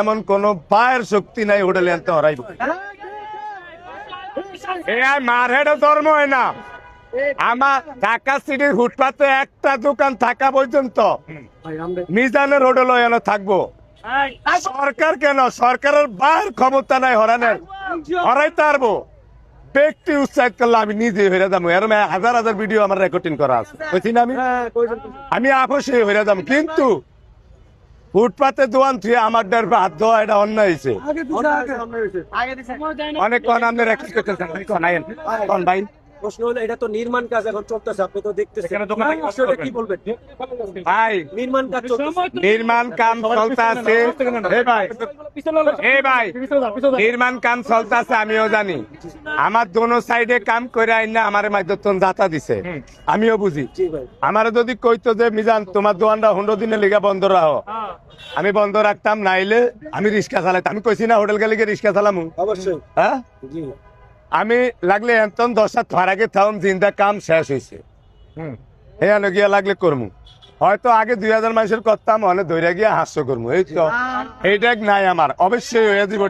এমন কোন পায়ের শক্তি নাই হোটেলে আনতে হরাইব মার হেড ধর্ম হয় না। আমার ঢাকা সিটির ফুটপাতে একটা দোকান থাকা পর্যন্ত মিজানের হোটেল এনে থাকবো। সরকার কেন, সরকারের বাইর ক্ষমতা নাই হরানের, হরাইতে পারবো। ব্যক্তি উৎসাহিত করলে আমি নিজে হইরা যাবো। এরম হাজার হাজার ভিডিও আমার রেকর্ডিং করা আছে, বুঝছি না? আমি আপসে হইরা যাবো, কিন্তু ফুটপাতে দোয়ান থুয়ে আমার ডের হাত ধোয়া এটা অন্যায় হয়েছে। অনেক কন আপনি রেকর্ড করতেছেন ভাই। প্রশ্ন হলো, এটা তো নির্মাণ কাজ এখন চলতেছে, আপনি তো দেখতেছেন, কি বলবেন ভাই? নির্মাণ কাজ চলতেছে, নির্মাণ কাম চলতেছে। নির্মাণ কাম চলতেছে, আমিও জানি। আমার দোনো সাইডে কাম করে আইনা আমার মাধ্যম যাতা দিছে, আমিও বুঝি। আমার যদি কইতো যে মিজান তোমার দোকানটা 15 দিনের লিগা বন্ধ রাখো, আমি বন্ধ রাখতাম, নাইলে আমি রিক্সা চালাইতাম। আমি কইছি না হোটেল গেলে রিক্সা চালামু? অবশ্যই। হ্যাঁ, আমি লাগলে এতন 10 হাত আগে থাম, জিন্দা কাম শেষ হয়েছে, হ্যাঁ গিয়া লাগলে করমু। হয়তো আগে 2000 মানুষের করতাম, অনেক ধরে গিয়া হাস্য করমু। এই তো এইটা নাই আমার, অবশ্যই হয়ে যাব।